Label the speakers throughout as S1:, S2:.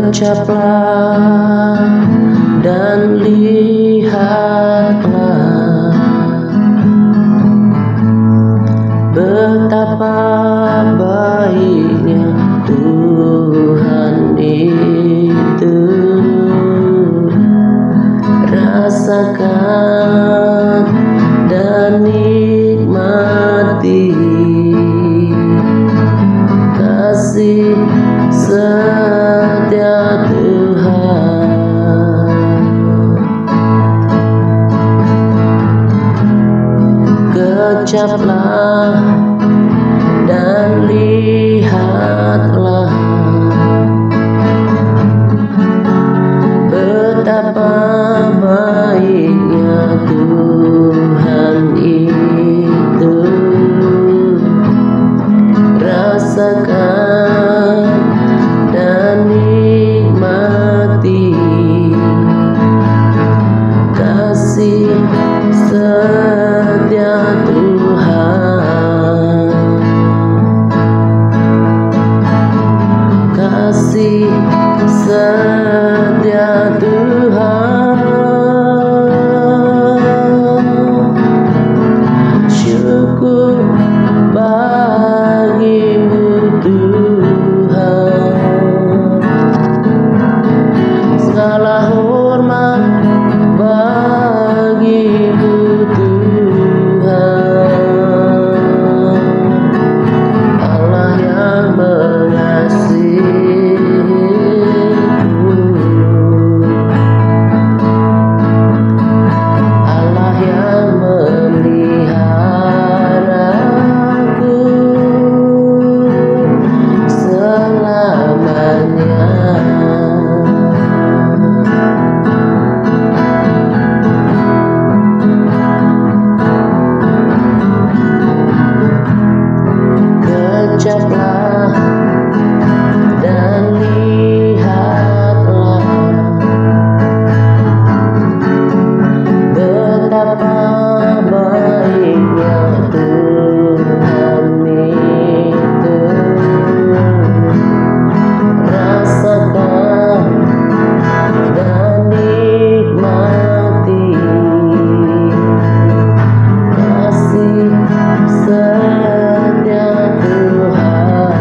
S1: Kecaplah dan lihatlah betapa baiknya Tuhan itu. Rasakan dan nikmati kasih setia Tuhan. Kecaplah dan lihatlah betapa baiknya Tuhan itu. Rasakan dan nikmati kasih setia Tuhan. Kasih setia Tuhan. Syukur bagimu Tuhan. Segala hormat bagimu Tuhan. Allah yang mengasihiku, Allah yang memeliharaku selamanya. Kecaplah dan lihatlah betapa baiknya Tuhan itu. Rasakan dan nikmati kasih setia Tuhan.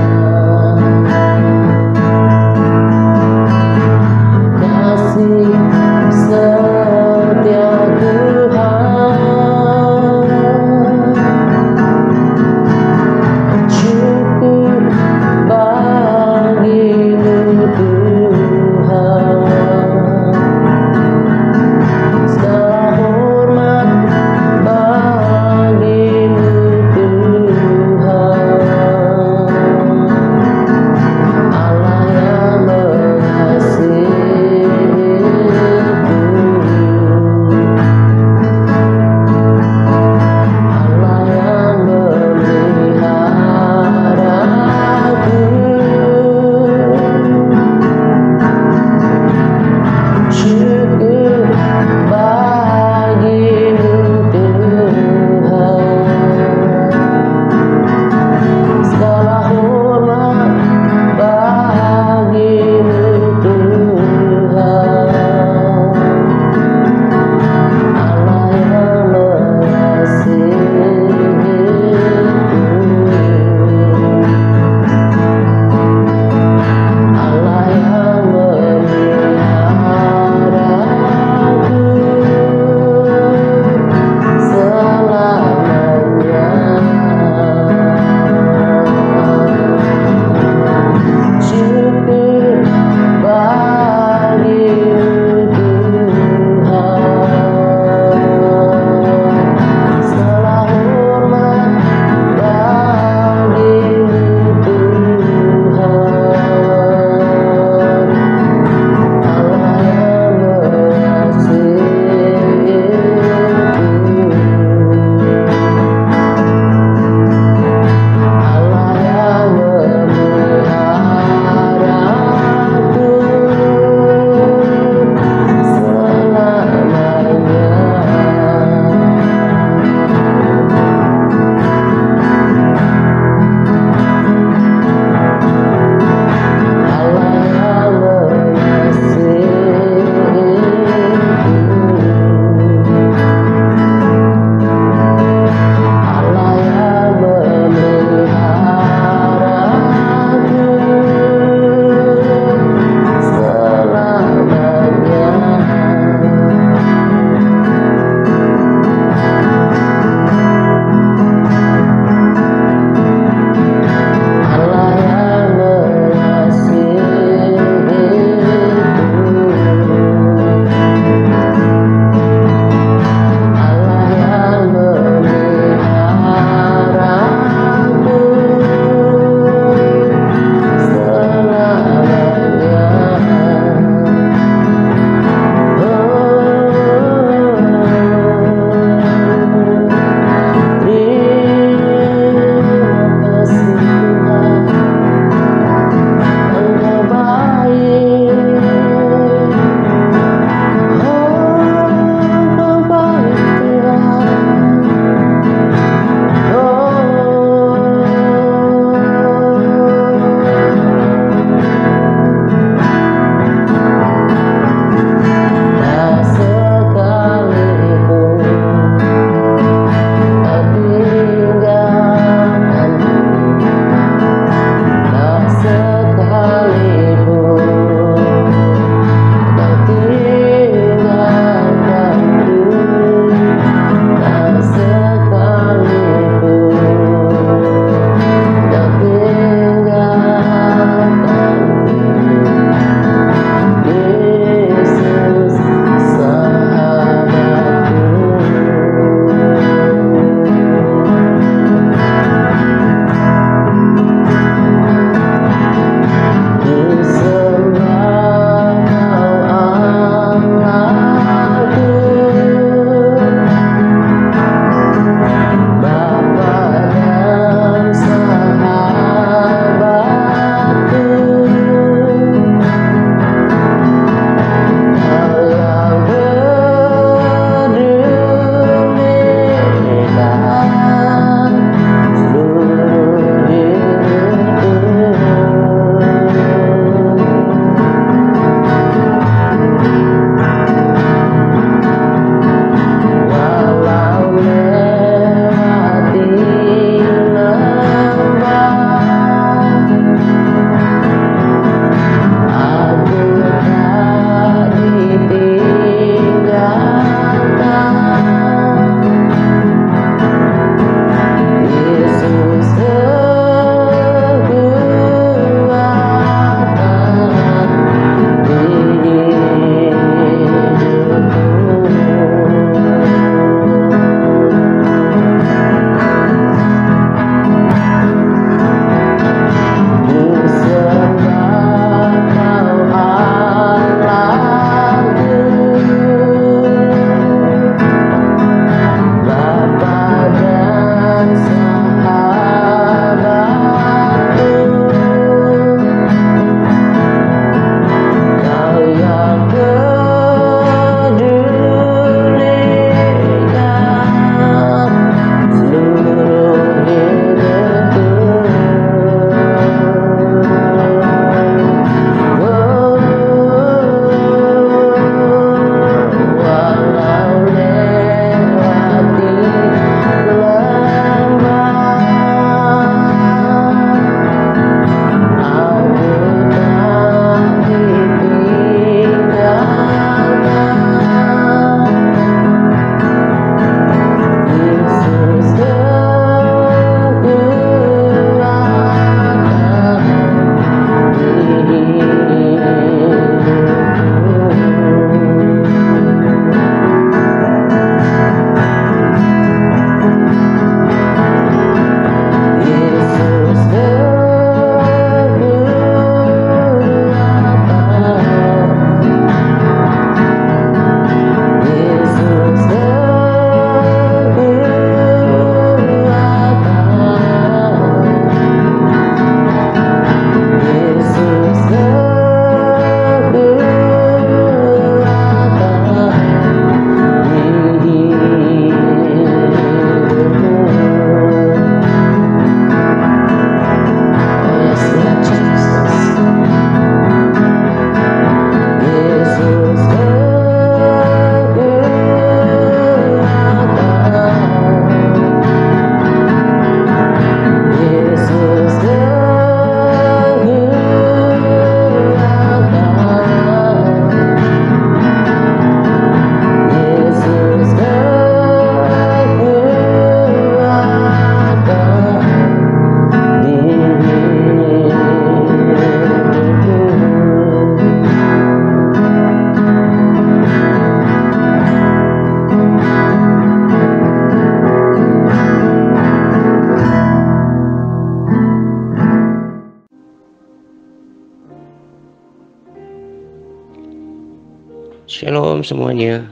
S1: Shalom semuanya.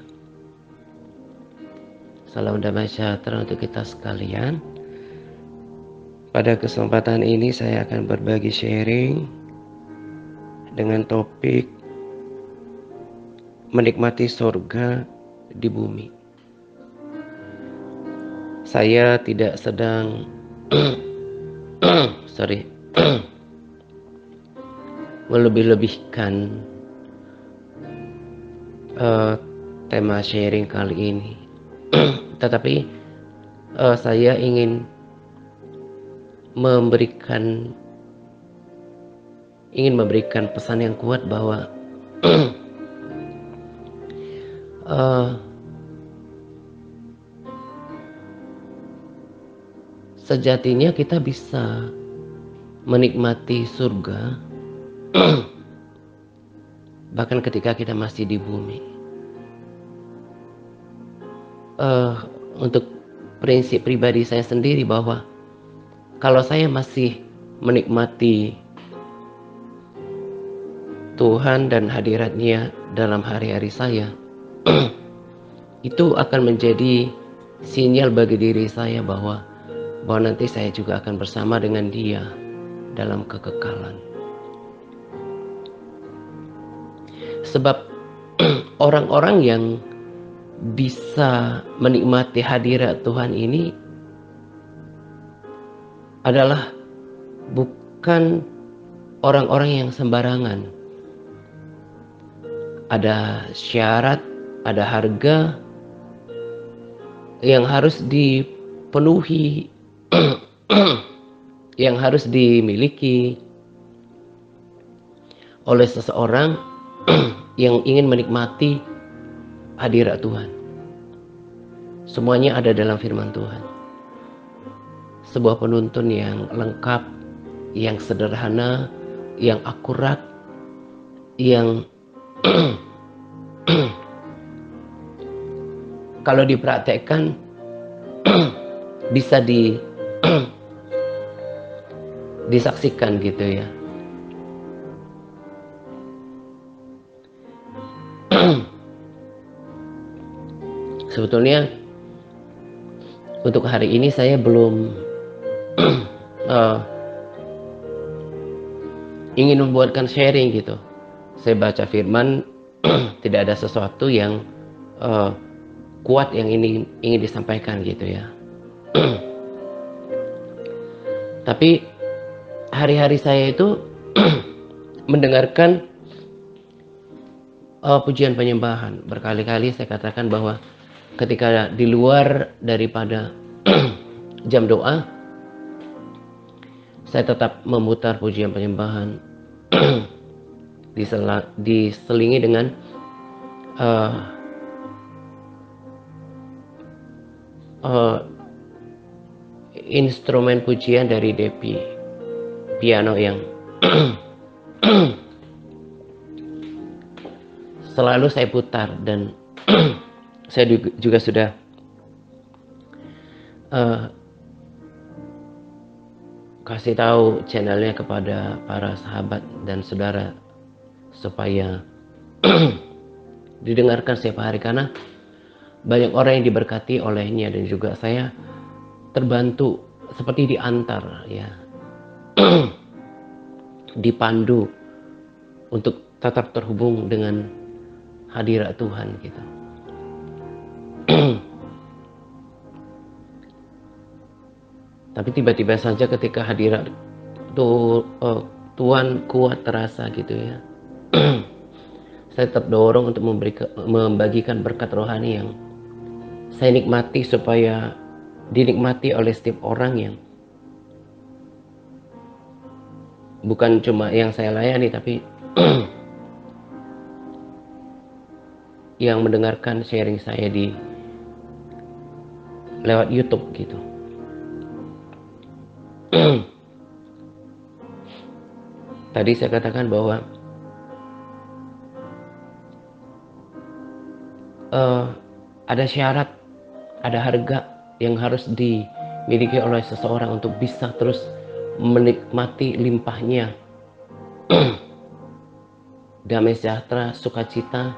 S1: Salam damai sejahtera untuk kita sekalian. Pada kesempatan ini saya akan berbagi sharing dengan topik menikmati surga di bumi. Saya tidak sedang melebih-lebihkan tema sharing kali ini. Tetapi saya ingin memberikan pesan yang kuat bahwa sejatinya kita bisa menikmati surga bahkan ketika kita masih di bumi. Untuk prinsip pribadi saya sendiri bahwa kalau saya masih menikmati Tuhan dan hadiratnya dalam hari-hari saya, itu akan menjadi sinyal bagi diri saya bahwa nanti saya juga akan bersama dengan Dia dalam kekekalan. Sebab orang-orang yang bisa menikmati hadirat Tuhan ini adalah bukan orang-orang yang sembarangan. Ada syarat, ada harga yang harus dipenuhi, yang harus dimiliki oleh seseorang yang ingin menikmati hadirat Tuhan. Semuanya ada dalam firman Tuhan. Sebuah penuntun yang lengkap, yang sederhana, yang akurat, yang kalau dipraktekkan bisa disaksikan gitu ya. Sebetulnya untuk hari ini saya belum ingin membuatkan sharing gitu. Saya baca firman tidak ada sesuatu yang kuat yang ingin disampaikan gitu ya. Tapi hari-hari saya itu mendengarkan pujian penyembahan. Berkali-kali saya katakan bahwa ketika di luar daripada jam doa, saya tetap memutar pujian penyembahan diselingi dengan instrumen pujian dari Depi, piano yang selalu saya putar. Dan saya juga sudah kasih tahu channelnya kepada para sahabat dan saudara supaya didengarkan setiap hari, karena banyak orang yang diberkati olehnya dan juga saya terbantu seperti diantar ya, dipandu untuk tetap terhubung dengan hadirat Tuhan gitu. Tapi tiba-tiba saja ketika hadirat Tuhan kuat terasa gitu ya, saya terdorong untuk membagikan berkat rohani yang saya nikmati supaya dinikmati oleh setiap orang, yang bukan cuma yang saya layani tapi yang mendengarkan sharing saya lewat YouTube gitu. Tadi saya katakan bahwa ada syarat, ada harga yang harus dimiliki oleh seseorang untuk bisa terus menikmati limpahnya damai sejahtera, sukacita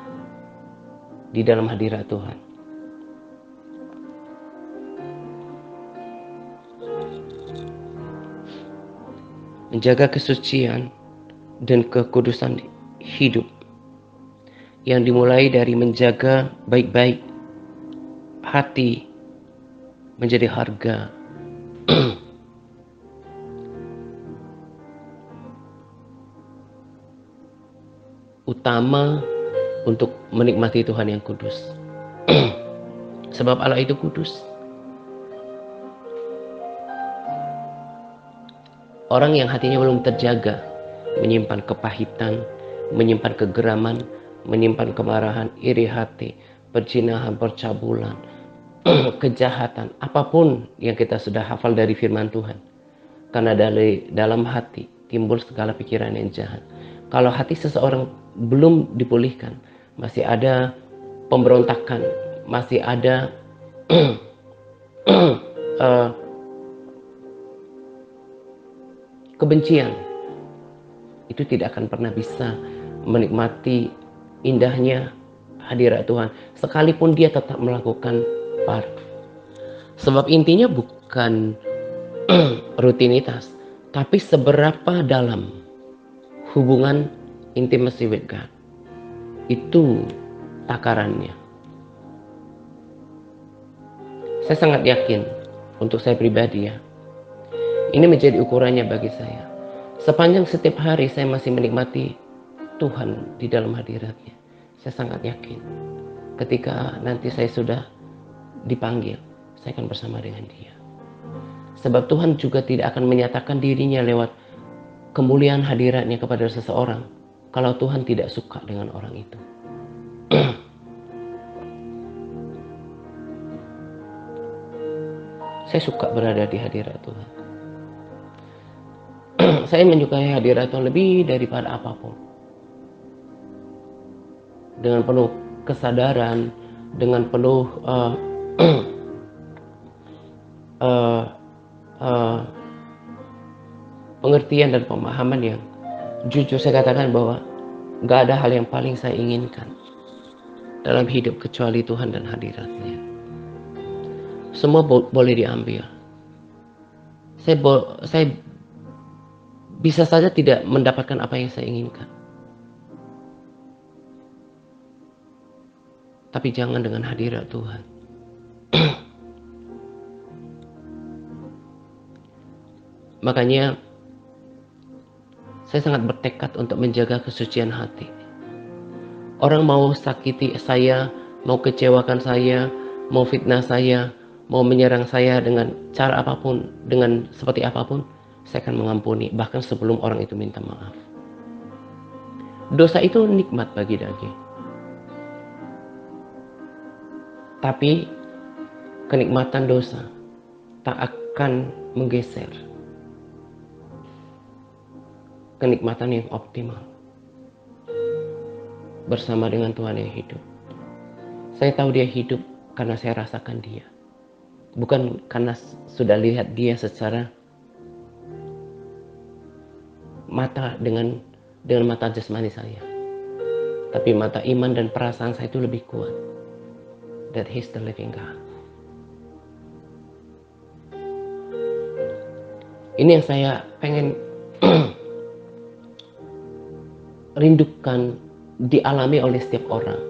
S1: di dalam hadirat Tuhan. Menjaga kesucian dan kekudusan hidup yang dimulai dari menjaga baik-baik hati menjadi harga. Utama untuk menikmati Tuhan yang kudus. Sebab Allah itu kudus. Orang yang hatinya belum terjaga, menyimpan kepahitan, menyimpan kegeraman, menyimpan kemarahan, iri hati, perzinahan, percabulan, kejahatan, apapun yang kita sudah hafal dari firman Tuhan. Karena dari dalam hati timbul segala pikiran yang jahat. Kalau hati seseorang belum dipulihkan, masih ada pemberontakan, masih ada kebencian, itu tidak akan pernah bisa menikmati indahnya hadirat Tuhan, sekalipun dia tetap melakukan part. Sebab intinya bukan rutinitas, tapi seberapa dalam hubungan intimacy with God. Itu takarannya. Saya sangat yakin, untuk saya pribadi ya, ini menjadi ukurannya bagi saya. Sepanjang setiap hari saya masih menikmati Tuhan di dalam hadiratnya, saya sangat yakin ketika nanti saya sudah dipanggil, saya akan bersama dengan Dia. Sebab Tuhan juga tidak akan menyatakan dirinya lewat kemuliaan hadiratnya kepada seseorang kalau Tuhan tidak suka dengan orang itu. Saya suka berada di hadirat Tuhan. Saya menyukai hadirat Tuhan lebih daripada apapun. Dengan penuh kesadaran, dengan penuh pengertian dan pemahaman yang jujur saya katakan bahwa gak ada hal yang paling saya inginkan dalam hidup kecuali Tuhan dan hadiratnya. Semua boleh diambil. Saya bisa saja tidak mendapatkan apa yang saya inginkan. Tapi jangan dengan hadirat Tuhan. Makanya saya sangat bertekad untuk menjaga kesucian hati. Orang mau sakiti saya, mau kecewakan saya, mau fitnah saya, mau menyerang saya dengan cara apapun, dengan seperti apapun, saya akan mengampuni, bahkan sebelum orang itu minta maaf. Dosa itu nikmat bagi daging. Tapi kenikmatan dosa tak akan menggeser kenikmatan yang optimal bersama dengan Tuhan yang hidup. Saya tahu Dia hidup karena saya rasakan Dia. Bukan karena sudah lihat Dia secara mata dengan mata jasmani saya. Tapi mata iman dan perasaan saya itu lebih kuat. That He's the living God. Ini yang saya pengen rindukan dialami oleh setiap orang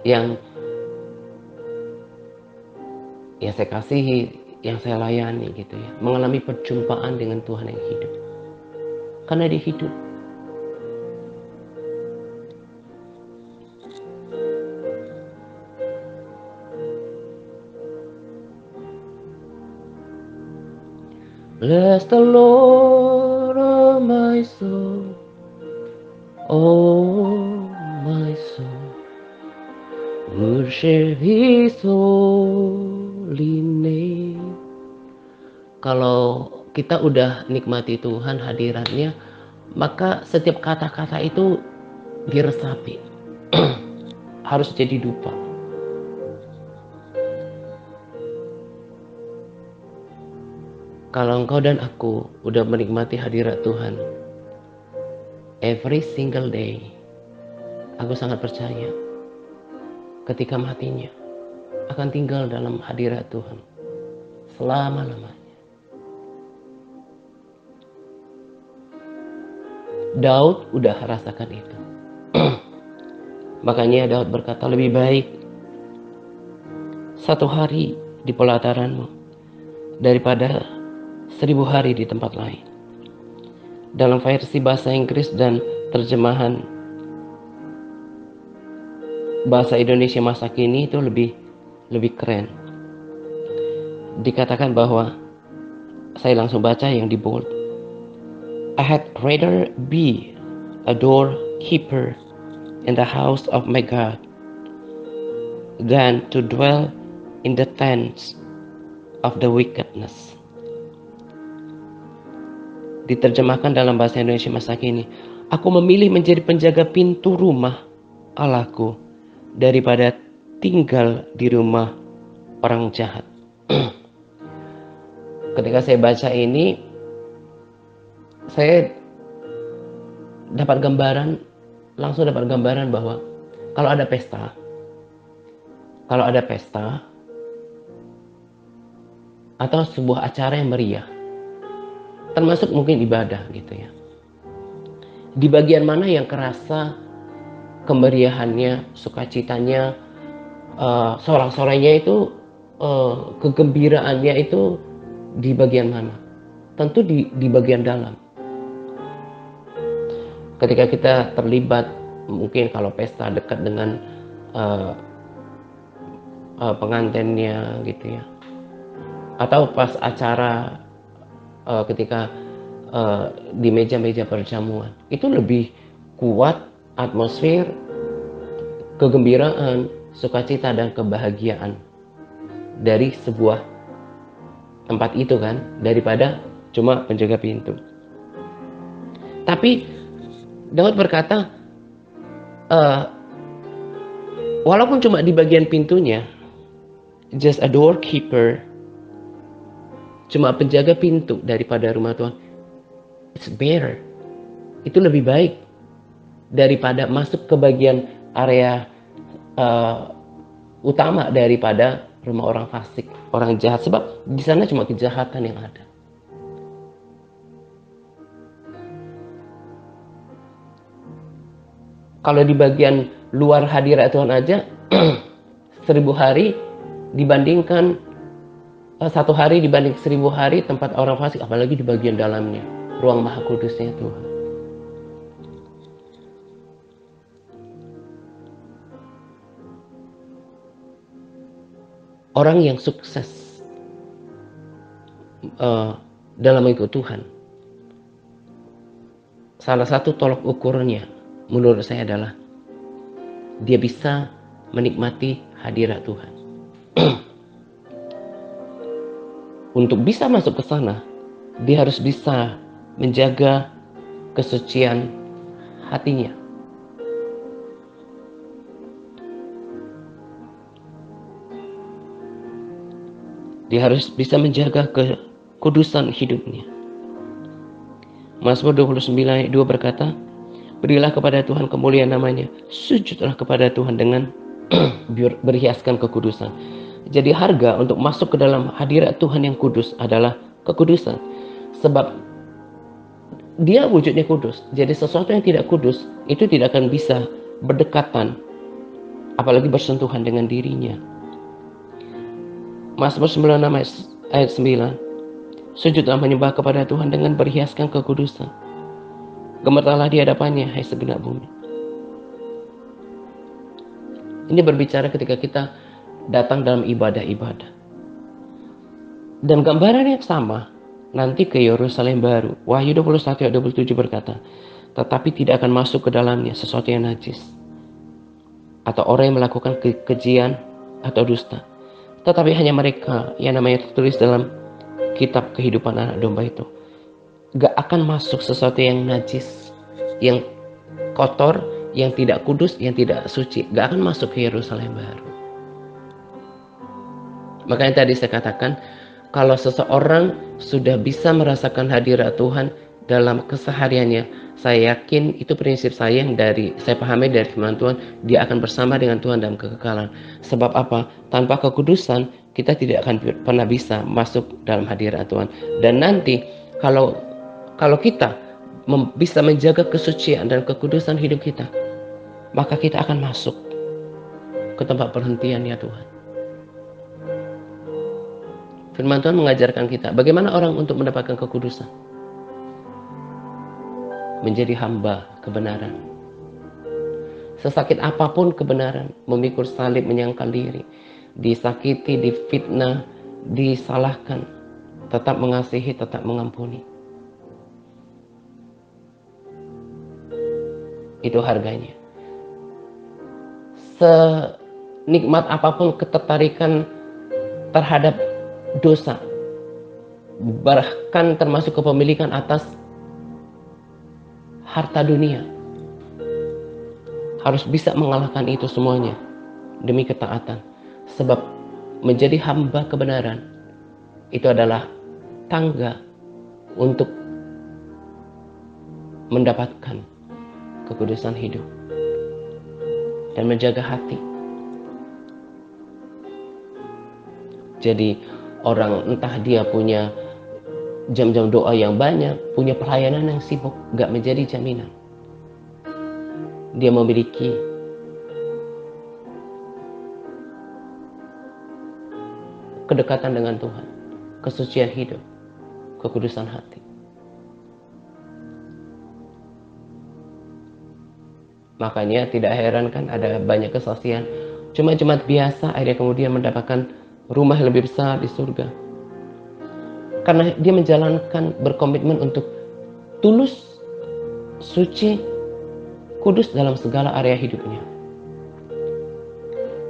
S1: yang saya kasihi, yang saya layani gitu ya, mengalami perjumpaan dengan Tuhan yang hidup. Karena Dia hidup. Bless the Lord, oh my soul, oh my soul, worship His holy name. Kalau kita udah nikmati Tuhan hadiratnya, maka setiap kata-kata itu diresapi. Harus jadi dupa. Kalau engkau dan aku udah menikmati hadirat Tuhan every single day, aku sangat percaya ketika matinya akan tinggal dalam hadirat Tuhan selama-lamanya. Daud udah rasakan itu. Makanya Daud berkata, lebih baik 1 hari di pelataranmu daripada 1000 hari di tempat lain. Dalam versi bahasa Inggris dan terjemahan bahasa Indonesia masa kini itu lebih keren. Dikatakan bahwa, saya langsung baca yang di bold. I had rather be a doorkeeper in the house of my God than to dwell in the tents of the wickedness. Diterjemahkan dalam bahasa Indonesia masa kini, aku memilih menjadi penjaga pintu rumah Allahku daripada tinggal di rumah orang jahat. Ketika saya baca ini, saya langsung dapat gambaran bahwa kalau ada pesta atau sebuah acara yang meriah, termasuk mungkin ibadah gitu ya, di bagian mana yang kerasa kemeriahannya, sukacitanya, sorak-sorainya itu, kegembiraannya itu di bagian mana? Tentu di bagian dalam. Ketika kita terlibat, mungkin kalau pesta dekat dengan pengantinnya gitu ya, atau pas acara ketika di meja-meja perjamuan, itu lebih kuat atmosfer kegembiraan, sukacita dan kebahagiaan dari sebuah tempat itu kan, daripada cuma penjaga pintu. Tapi Daud berkata, walaupun cuma di bagian pintunya, just a doorkeeper, cuma penjaga pintu daripada rumah Tuhan, it's better. Itu lebih baik daripada masuk ke bagian area utama daripada rumah orang fasik, orang jahat. Sebab di sana cuma kejahatan yang ada. Kalau di bagian luar hadirat Tuhan aja 1000 hari dibandingkan 1 hari dibanding 1000 hari tempat orang fasik, apalagi di bagian dalamnya, ruang maha kudusnya Tuhan. Orang yang sukses dalam mengikut Tuhan, salah satu tolok ukurnya menurut saya adalah dia bisa menikmati hadirat Tuhan. Untuk bisa masuk ke sana, dia harus bisa menjaga kesucian hatinya. Dia harus bisa menjaga kekudusan hidupnya. Mazmur 29 ayat 2 berkata, berilah kepada Tuhan kemuliaan namanya, sujudlah kepada Tuhan dengan berhiaskan kekudusan. Jadi harga untuk masuk ke dalam hadirat Tuhan yang kudus adalah kekudusan. Sebab dia wujudnya kudus. Jadi sesuatu yang tidak kudus itu tidak akan bisa berdekatan, apalagi bersentuhan dengan dirinya. Mazmur 96 ayat 9, sujudlah menyembah kepada Tuhan dengan berhiaskan kekudusan. Gemetarlah di hadapannya, hai segenap bumi. Ini berbicara ketika kita datang dalam ibadah-ibadah. Dan gambaran yang sama nanti ke Yerusalem baru. Wahyu 21 ayat 27 berkata, tetapi tidak akan masuk ke dalamnya sesuatu yang najis, atau orang yang melakukan kekejian atau dusta. Tetapi hanya mereka yang namanya tertulis dalam kitab kehidupan anak domba itu. Gak akan masuk sesuatu yang najis, yang kotor, yang tidak kudus, yang tidak suci. Gak akan masuk ke Yerusalem baru. Makanya tadi saya katakan, kalau seseorang sudah bisa merasakan hadirat Tuhan, dalam kesehariannya. Saya yakin itu prinsip saya yang saya pahami dari firman Tuhan, dia akan bersama dengan Tuhan dalam kekekalan. Sebab apa? Tanpa kekudusan kita tidak akan pernah bisa masuk dalam hadirat Tuhan. Dan nanti kalau kita bisa menjaga kesucian dan kekudusan hidup kita, maka kita akan masuk ke tempat perhentian ya Tuhan. Firman Tuhan mengajarkan kita bagaimana orang untuk mendapatkan kekudusan. Menjadi hamba kebenaran. Sesakit apapun kebenaran, memikul salib, menyangkal diri, disakiti, difitnah, disalahkan, tetap mengasihi, tetap mengampuni. Itu harganya. Senikmat apapun ketertarikan terhadap dosa, bahkan termasuk kepemilikan atas harta dunia, harus bisa mengalahkan itu semuanya demi ketaatan. Sebab menjadi hamba kebenaran itu adalah tangga untuk mendapatkan kekudusan hidup dan menjaga hati. Jadi orang entah dia punya jam-jam doa yang banyak, punya pelayanan yang sibuk, gak menjadi jaminan dia memiliki kedekatan dengan Tuhan, kesucian hidup, kekudusan hati. Makanya tidak heran kan ada banyak kesaksian cuma jemaat biasa akhirnya kemudian mendapatkan rumah yang lebih besar di surga. Karena dia menjalankan, berkomitmen untuk tulus, suci, kudus dalam segala area hidupnya.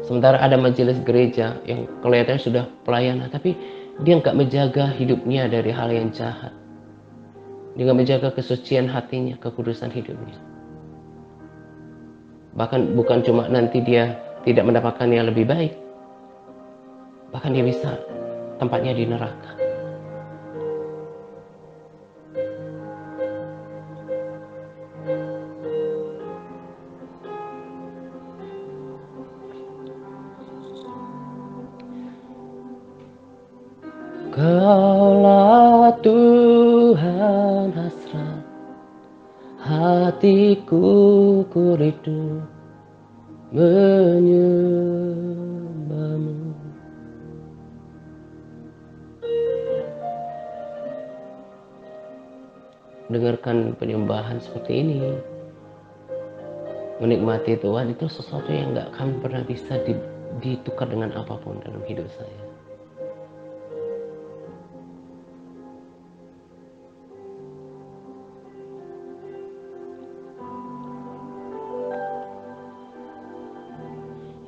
S1: Sementara ada majelis gereja yang kelihatannya sudah pelayanan, tapi dia nggak menjaga hidupnya dari hal yang jahat. Dia nggak menjaga kesucian hatinya, kekudusan hidupnya. Bahkan bukan cuma nanti dia tidak mendapatkan yang lebih baik, bahkan dia bisa tempatnya di neraka. Kaulah Tuhan hasrat hatiku, ku rindu menyembahmu. Dengarkan penyembahan seperti ini, menikmati Tuhan itu sesuatu yang gak akan pernah bisa ditukar dengan apapun dalam hidup saya.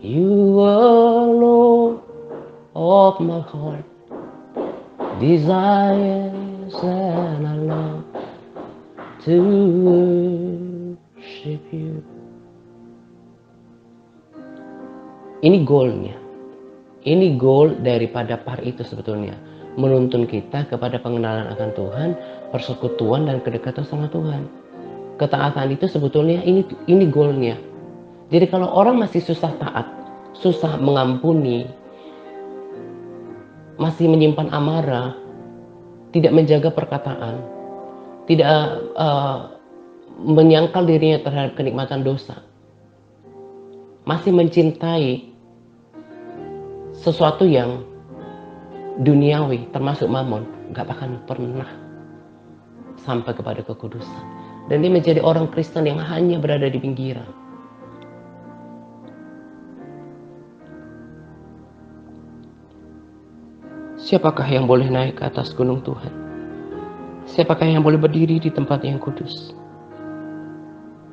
S1: You are Lord of my heart, desires and I love to worship you. Ini goalnya. Ini goal daripada par itu sebetulnya. Menuntun kita kepada pengenalan akan Tuhan, persekutuan dan kedekatan sama Tuhan. Ketaatan itu sebetulnya ini goalnya. Jadi kalau orang masih susah taat, susah mengampuni, masih menyimpan amarah, tidak menjaga perkataan, tidak menyangkal dirinya terhadap kenikmatan dosa, masih mencintai sesuatu yang duniawi termasuk mamon, gak akan pernah sampai kepada kekudusan. Dan dia menjadi orang Kristen yang hanya berada di pinggiran. Siapakah yang boleh naik ke atas gunung Tuhan? Siapakah yang boleh berdiri di tempat yang kudus?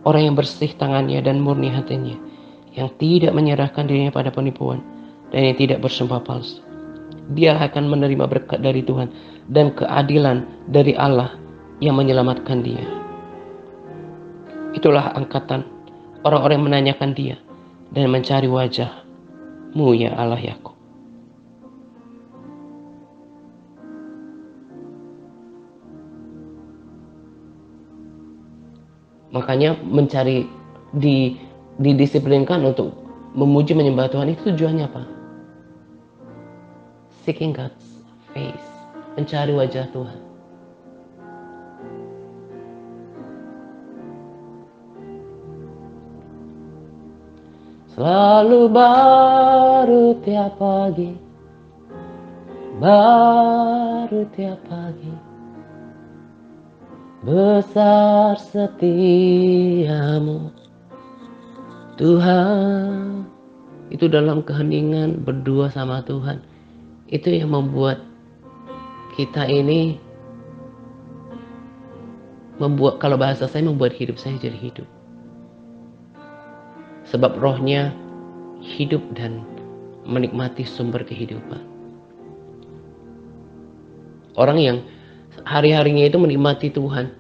S1: Orang yang bersih tangannya dan murni hatinya, yang tidak menyerahkan dirinya pada penipuan, dan yang tidak bersumpah palsu. Dia akan menerima berkat dari Tuhan dan keadilan dari Allah yang menyelamatkan dia. Itulah angkatan orang-orang yang menanyakan dia dan mencari wajah-Mu ya Allah Yakub. Makanya didisiplinkan untuk memuji menyembah Tuhan itu tujuannya apa? Seeking God's face, mencari wajah Tuhan. Selalu baru tiap pagi, baru tiap pagi, besar setiamu Tuhan. Itu dalam keheningan berdua sama Tuhan, itu yang membuat kita ini, kalau bahasa saya, membuat hidup saya jadi hidup. Sebab rohnya hidup dan menikmati sumber kehidupan. Orang yang hari-harinya itu menikmati Tuhan,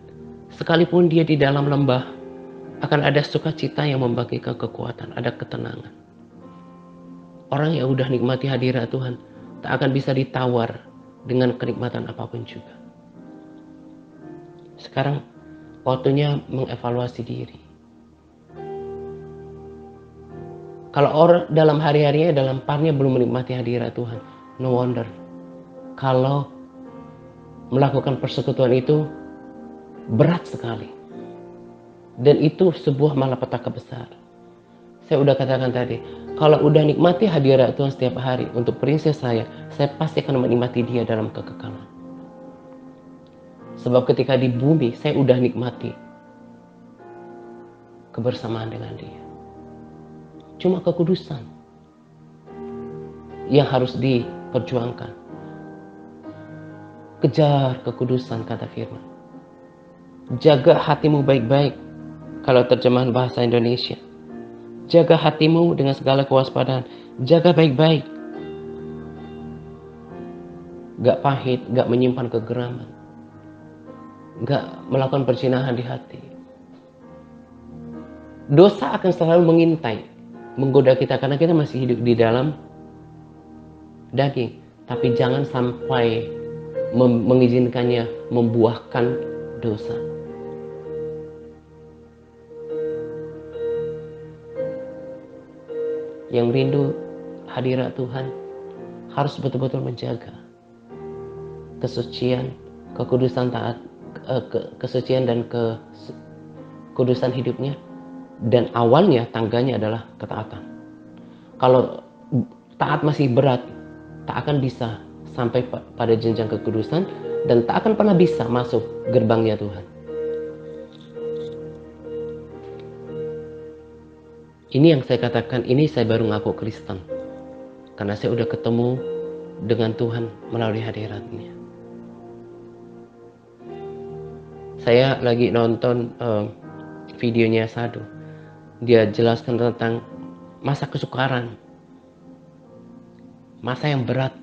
S1: sekalipun dia di dalam lembah, akan ada sukacita yang membagikan kekuatan, ada ketenangan. Orang yang udah nikmati hadirat Tuhan, tak akan bisa ditawar dengan kenikmatan apapun juga. Sekarang waktunya mengevaluasi diri. Kalau orang dalam hari-harinya, dalam parnya belum menikmati hadirat Tuhan, no wonder kalau melakukan persekutuan itu berat sekali. Dan itu sebuah malapetaka besar. Saya udah katakan tadi, kalau udah nikmati hadirat Tuhan setiap hari, untuk prinsip saya pasti akan menikmati dia dalam kekekalan. Sebab ketika di bumi, saya udah nikmati kebersamaan dengan dia. Cuma kekudusan yang harus diperjuangkan. Kejar kekudusan, kata firman. Jaga hatimu baik-baik, kalau terjemahan bahasa Indonesia. Jaga hatimu dengan segala kewaspadaan. Jaga baik-baik. Gak pahit, gak menyimpan kegeraman. Gak melakukan perzinahan di hati. Dosa akan selalu mengintai, menggoda kita, karena kita masih hidup di dalam daging. Tapi jangan sampai mengizinkannya membuahkan dosa. Yang rindu hadirat Tuhan harus betul-betul menjaga kesucian, kekudusan kesucian dan kekudusan hidupnya. Dan awalnya tangganya adalah ketaatan. Kalau taat masih berat, tak akan bisa sampai pada jenjang kekudusan, dan tak akan pernah bisa masuk gerbangnya Tuhan. Ini yang saya katakan, ini saya baru ngaku Kristen, karena saya udah ketemu dengan Tuhan melalui hadiratnya. Saya lagi nonton videonya Sadu. Dia jelaskan tentang masa kesukaran, masa yang berat,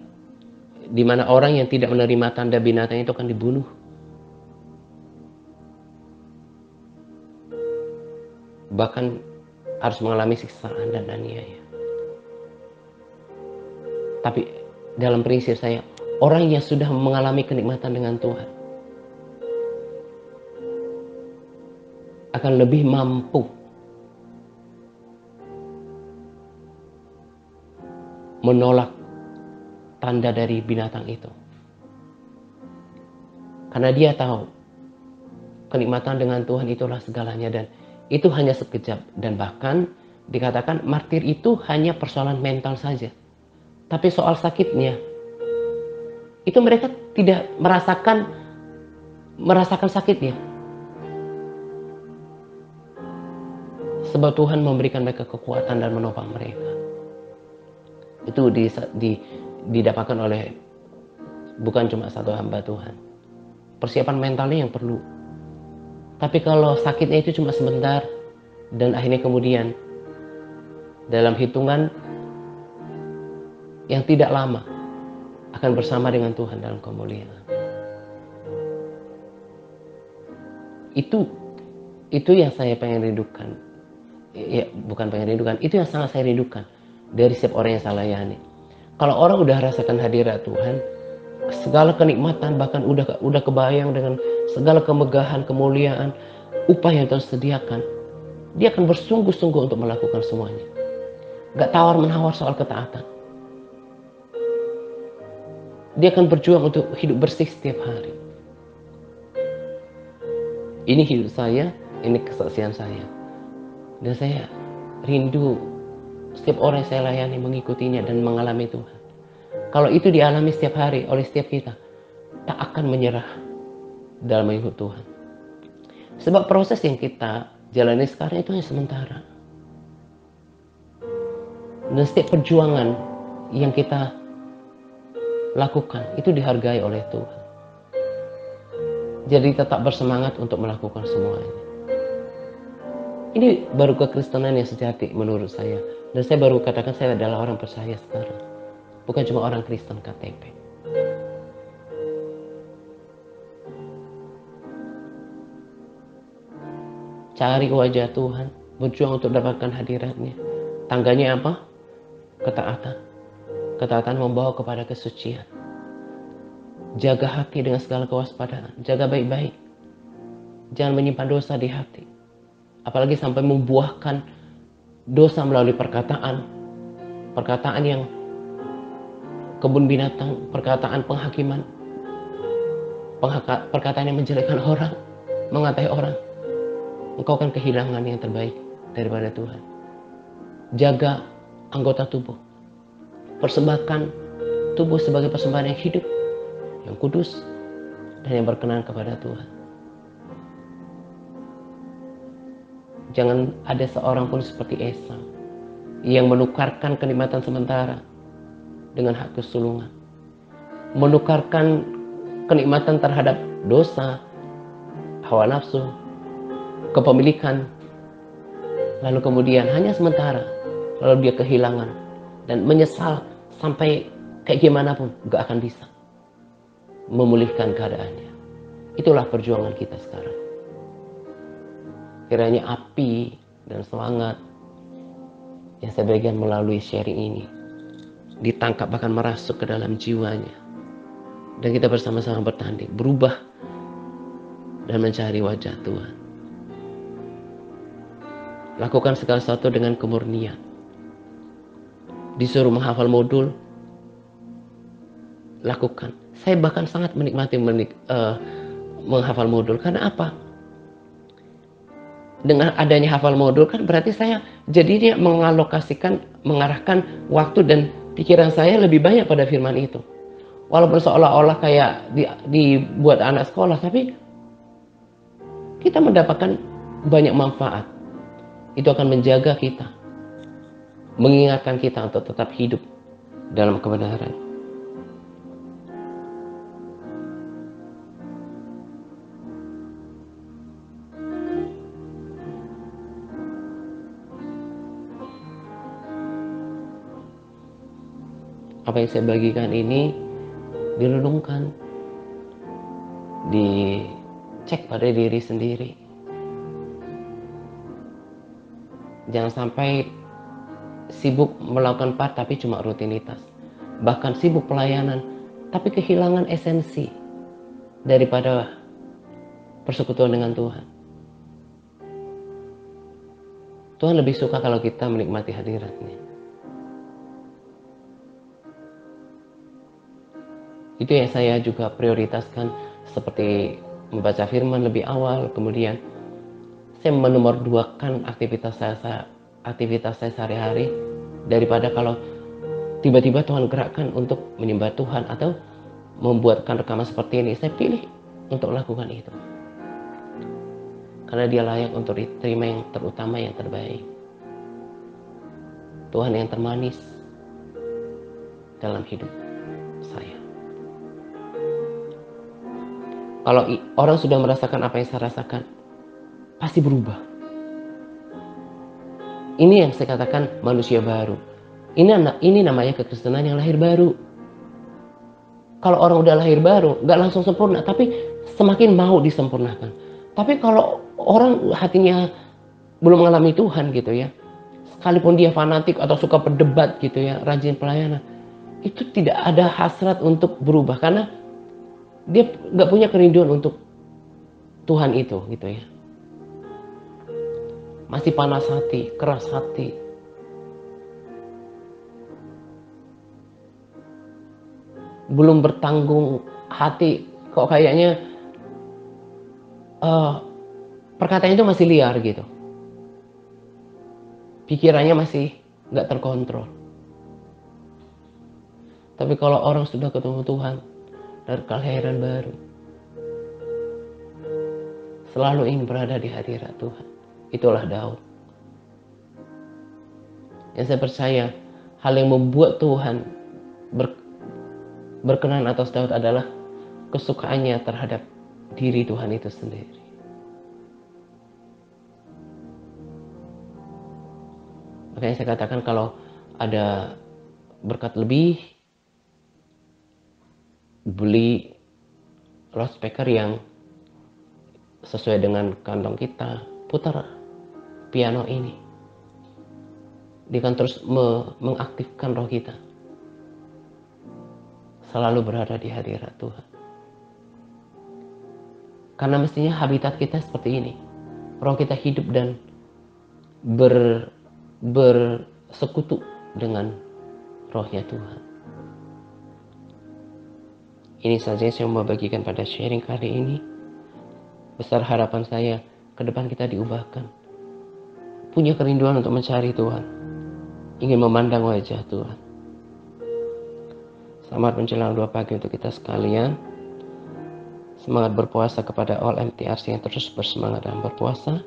S1: di mana orang yang tidak menerima tanda binatang itu akan dibunuh. Bahkan harus mengalami siksaan dan aniaya. Tapi dalam prinsip saya, orang yang sudah mengalami kenikmatan dengan Tuhan akan lebih mampu menolak tanda dari binatang itu. Karena dia tahu kenikmatan dengan Tuhan itulah segalanya, dan itu hanya sekejap. Dan bahkan dikatakan martir itu hanya persoalan mental saja. Tapi soal sakitnya, itu mereka tidak merasakan sakitnya. Sebab Tuhan memberikan mereka kekuatan dan menopang mereka. Itu didapatkan oleh bukan cuma satu hamba Tuhan. Persiapan mentalnya yang perlu. Tapi kalau sakitnya itu cuma sebentar, dan akhirnya kemudian dalam hitungan yang tidak lama akan bersama dengan Tuhan dalam kemuliaan. Itu yang saya pengen rindukan. Ya, bukan pengen rindukan, itu yang sangat saya rindukan dari setiap orang yang saya layani. Kalau orang udah rasakan hadirat Tuhan, segala kenikmatan, bahkan udah kebayang dengan segala kemegahan, kemuliaan, upah yang Tuhan sediakan, dia akan bersungguh-sungguh untuk melakukan semuanya. Gak tawar-menawar soal ketaatan. Dia akan berjuang untuk hidup bersih setiap hari. Ini hidup saya, ini kesaksian saya. Dan saya rindu setiap orang yang saya layani mengikutinya dan mengalami Tuhan. Kalau itu dialami setiap hari oleh setiap kita, tak akan menyerah dalam mengikut Tuhan. Sebab proses yang kita jalani sekarang itu hanya sementara. Dan setiap perjuangan yang kita lakukan itu dihargai oleh Tuhan. Jadi tetap bersemangat untuk melakukan semuanya. Ini baru kekristenan yang sejati menurut saya. Dan saya baru katakan saya adalah orang percaya sekarang. Bukan cuma orang Kristen KTP. Cari wajah Tuhan, berjuang untuk dapatkan hadiratnya. Tangganya apa? Ketaatan. Ketaatan membawa kepada kesucian. Jaga hati dengan segala kewaspadaan. Jaga baik-baik. Jangan menyimpan dosa di hati. Apalagi sampai membuahkan dosa melalui perkataan. Perkataan yang kebun binatang. Perkataan penghakiman. Perkataan yang menjelekkan orang. Mengatai orang. Engkau akan kehilangan yang terbaik daripada Tuhan. Jaga anggota tubuh. Persembahkan tubuh sebagai persembahan yang hidup, yang kudus, dan yang berkenan kepada Tuhan. Jangan ada seorang pun seperti Esau yang menukarkan kenikmatan sementara dengan hak kesulungan. Menukarkan kenikmatan terhadap dosa, hawa nafsu, kepemilikan, lalu kemudian hanya sementara, lalu dia kehilangan dan menyesal sampai kayak gimana pun gak akan bisa memulihkan keadaannya. Itulah perjuangan kita sekarang. Kiranya api dan semangat yang saya bagikan melalui sharing ini ditangkap bahkan merasuk ke dalam jiwanya, dan kita bersama-sama bertanding, berubah dan mencari wajah Tuhan. Lakukan segala sesuatu dengan kemurnian. Disuruh menghafal modul, lakukan. Saya bahkan sangat menikmati menghafal modul. Karena apa? Dengan adanya hafal modul kan berarti saya jadinya mengarahkan waktu dan pikiran saya lebih banyak pada firman itu. Walaupun seolah-olah kayak dibuat anak sekolah, tapi kita mendapatkan banyak manfaat. Itu akan menjaga kita, mengingatkan kita untuk tetap hidup dalam kebenaran. Apa yang saya bagikan ini direnungkan, dicek pada diri sendiri. Jangan sampai sibuk melakukan tapi cuma rutinitas. Bahkan sibuk pelayanan, tapi kehilangan esensi daripada persekutuan dengan Tuhan. Tuhan lebih suka kalau kita menikmati hadiratnya. Itu yang saya juga prioritaskan, seperti membaca firman lebih awal, kemudian saya menomorduakan aktivitas saya sehari-hari, daripada kalau tiba-tiba Tuhan gerakkan untuk menyembah Tuhan atau membuatkan rekaman seperti ini, saya pilih untuk lakukan itu. Karena dia layak untuk diterima yang terutama, yang terbaik. Tuhan yang termanis dalam hidup saya. Kalau orang sudah merasakan apa yang saya rasakan, pasti berubah. Ini yang saya katakan manusia baru. Ini namanya kekristenan yang lahir baru. Kalau orang udah lahir baru, gak langsung sempurna, tapi semakin mau disempurnakan. Tapi kalau orang hatinya belum mengalami Tuhan gitu ya, sekalipun dia fanatik atau suka berdebat gitu ya, rajin pelayanan, itu tidak ada hasrat untuk berubah, karena dia gak punya kerinduan untuk Tuhan itu gitu ya. masih panas hati, keras hati, belum bertanggung hati, kok kayaknya perkataannya itu masih liar gitu. Pikirannya masih nggak terkontrol. Tapi kalau orang sudah ketemu Tuhan dari kelahiran baru, selalu ingin berada di hadirat Tuhan. Itulah Daud. Yang saya percaya, hal yang membuat Tuhan berkenan atas Daud adalah kesukaannya terhadap diri Tuhan itu sendiri. Makanya saya katakan kalau ada berkat lebih, beli loudspeaker yang sesuai dengan kantong kita, putar piano ini. Dia akan terus mengaktifkan roh kita. Selalu berada di hadirat Tuhan. Karena mestinya habitat kita seperti ini. Roh kita hidup dan bersekutu dengan rohnya Tuhan. Ini saja yang saya mau bagikan pada sharing kali ini. Besar harapan saya ke depan kita diubahkan. Punya kerinduan untuk mencari Tuhan. Ingin memandang wajah Tuhan. Selamat menjelang 2 pagi untuk kita sekalian. Semangat berpuasa kepada all MTRC yang terus bersemangat dalam berpuasa.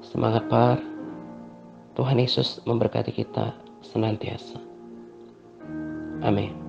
S1: Semangat par. Tuhan Yesus memberkati kita senantiasa. Amin.